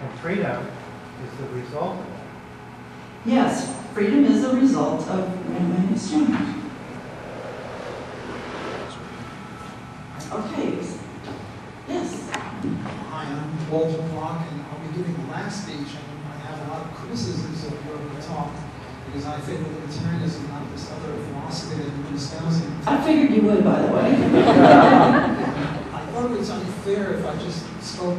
And freedom is the result of that. Yes, freedom is a result of win-win exchange. Okay. Yes. Hi, I'm Walter Clark, and I'll be giving the last speech, and I have a lot of criticisms of your talk, because I think that libertarianism, not this other philosophy that you've been espousing. I figured you would, by the way. I thought it was unfair if I just spoke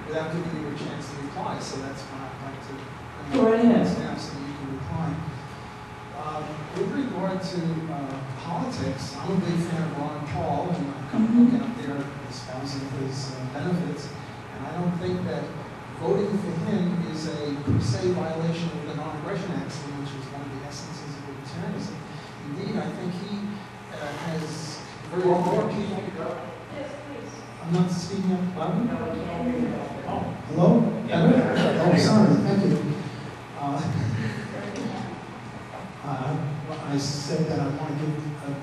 without giving you a chance to reply, so that's why I'd like to Go right ahead. staff so that you can reply. With regard to politics, I'm a big fan of Ron Paul, and I'm kind of looking up there espousing his benefits, and I don't think that voting for him is a per se violation of the non-aggression axiom, which is one of the essences of libertarianism. Indeed, I think he has very more people. Yes, please. I'm not speaking up loudly? No, we can't hear you. Oh, hello? Oh, sorry, thank you. I said that I want to give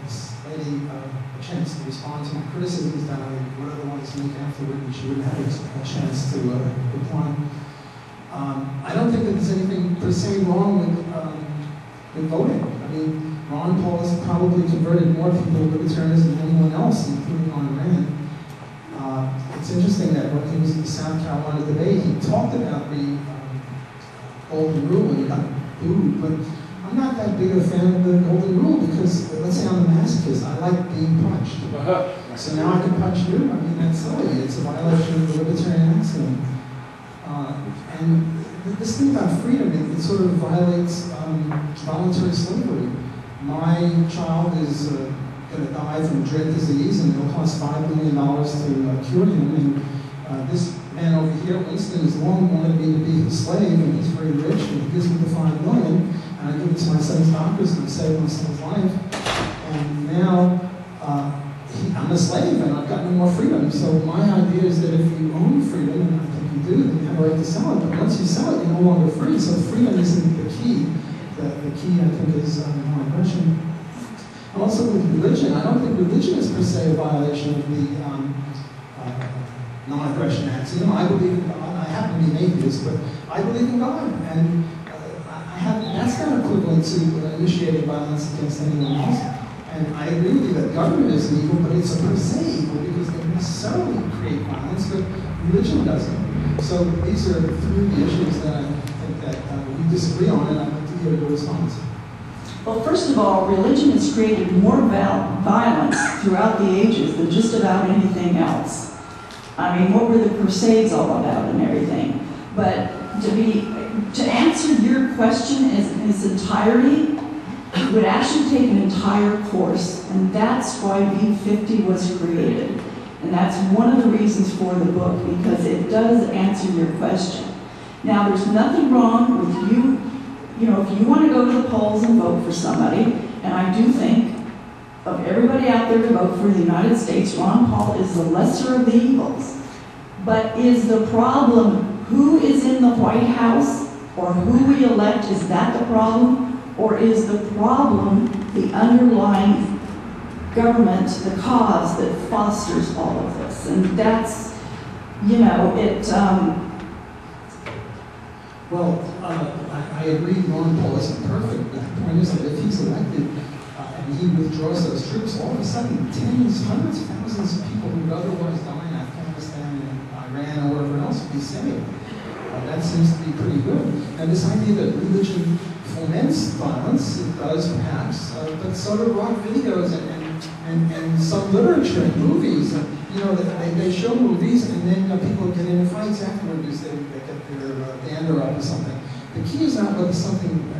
this lady a chance to respond to my criticisms that I would otherwise make afterward, and she wouldn't have a chance to reply. I don't think that there's anything per se wrong with voting. I mean, Ron Paul has probably converted more people to libertarianism than anyone else, including on Rand. It's interesting that when he was in the South Carolina debate, he talked about the golden rule and he got booed, but I'm not that big of a fan of the golden rule because, let's say I'm a masochist, I like being punched. So now I can punch you? I mean, that's silly. It's a violation of the libertarian axiom. And this thing about freedom, it sort of violates voluntary slavery. My child is going to die from dread disease, and it'll cost $5 million to cure him. And this man over here, Winston, has long wanted me to be his slave, and he's very rich, and he gives me the $5 million, and I give it to my son's doctors, and I save my son's life. And now I'm a slave, and I've got no more freedom. So my idea is that if you own freedom, and I think you do, then you have a right to sell it. But once you sell it, you're no longer free. So freedom isn't the key. The key, I think, is non-aggression. And also with religion, I don't think religion is per se a violation of the non-aggression axiom. I believe in God. I happen to be an atheist, but I believe in God. And that's not equivalent to initiating violence against anyone else. And I agree with you that government is evil, but it's a per se evil because they necessarily create violence, but religion doesn't. So these are three of the issues that I think that we disagree on, and I'd like to hear your response. Well, first of all, religion has created more violence throughout the ages than just about anything else. I mean, what were the Crusades all about and everything? But to answer your question in its entirety would actually take an entire course, and that's why V50 was created. And that's one of the reasons for the book, because it does answer your question. Now, there's nothing wrong with you know, if you want to go to the polls and vote for somebody, and I do think of everybody out there to vote for the United States, Ron Paul is the lesser of the evils. But is the problem who is in the White House or who we elect, is that the problem? Or is the problem the underlying government, the cause that fosters all of this? And that's, you know, Well, I agree Ron Paul isn't perfect, but the point is that if he's elected and he withdraws those troops, all of a sudden tens, hundreds of thousands of people who would otherwise die in Afghanistan and Iran or wherever else would be saved. That seems to be pretty good. And this idea that religion foments violence, it does perhaps, but so do rock videos and some literature and movies. And, you know, they show movies and then people get into fights afterward because they get their dander up or something. The key is not whether something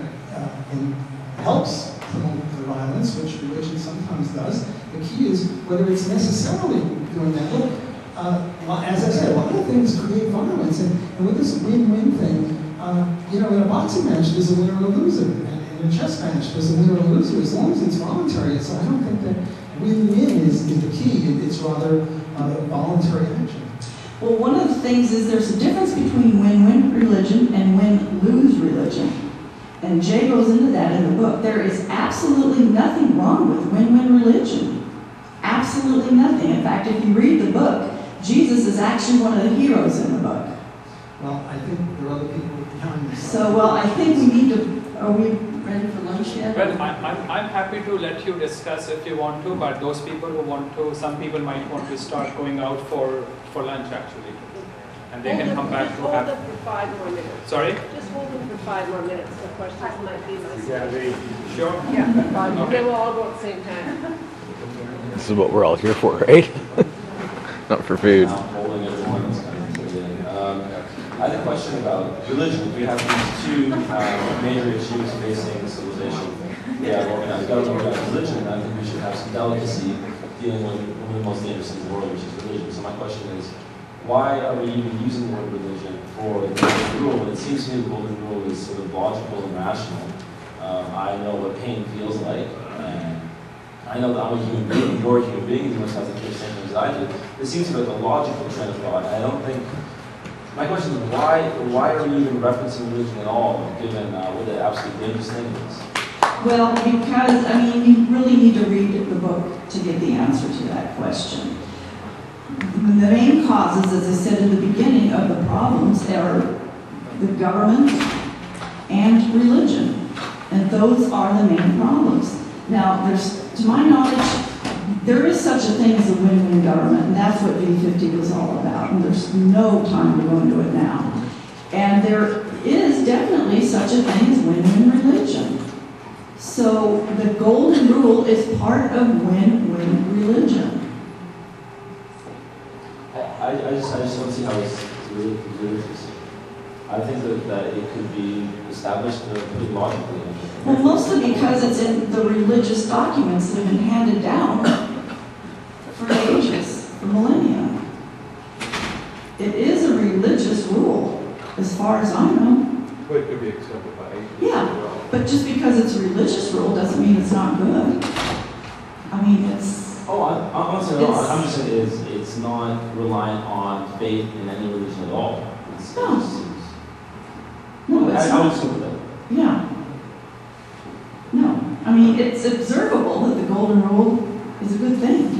helps promote the violence, which religion sometimes does. The key is whether it's necessarily doing that. Look, as I said, a lot of things create violence, and with this win-win thing, you know, in a boxing match, there's a winner and a loser, and in a chess match, there's a winner and a loser, as long as it's voluntary. So I don't think that win-win is the key. It's rather voluntary action. well, one of the things is there's a difference between win-win religion and win-lose religion. And Jay goes into that in the book. There is absolutely nothing wrong with win-win religion. Absolutely nothing. In fact, if you read the book, Jesus is actually one of the heroes in the book. Well, I think there are other people behind this. So, well, I think we need to, are we ready for lunch yet? Well, I'm happy to let you discuss if you want to, but those people who want to, some people might want to start going out for lunch actually. And they can come back to Hold have. them for 5 more minutes. Sorry? Just hold them for 5 more minutes. The questions might be nice. Sure. Yeah, 5 more. Okay. Then we'll all go at the same time. This is what we're all here for, right? Not for food. Holding everyone that's kind of intimidating. I had a question about religion. We have these two major issues facing civilization. We have organized government, we have religion, and I think we should have some delicacy dealing with one of the most dangerous things in the world, which is religion. So my question is, why are we even using the word religion for the golden rule? When it seems to me the golden rule is sort of logical and rational. I know what pain feels like, and I know that I'm a human being, you're a human being, and you must have the same things I do. It seems to be like a logical train of thought, and I don't think. My question is, why are we even referencing religion at all, given what the absolute dangerous thing is? Well, because, I mean, you really need to read the book to get the answer to that question. The main causes, as I said in the beginning, of the problems are the government and religion. And those are the main problems. Now, to my knowledge, there is such a thing as a win-win government, and that's what V50 was all about, and there's no time to go into it now. And there is definitely such a thing as win-win religion. So the golden rule is part of win-win religion. I just don't see how it's really religious. I think that it could be established pretty logically. Well, mostly because it's in the religious documents that have been handed down for ages, for millennia. It is a religious rule, as far as I know. But it could be accepted by atheists Yeah. as well. But just because it's a religious rule doesn't mean it's not good. I mean, it's... Oh, I'm saying no. I'm just saying it's not reliant on faith in any religion at all. No. No, it's I would not. assume that. Yeah. No. I mean, it's observable that the golden rule is a good thing.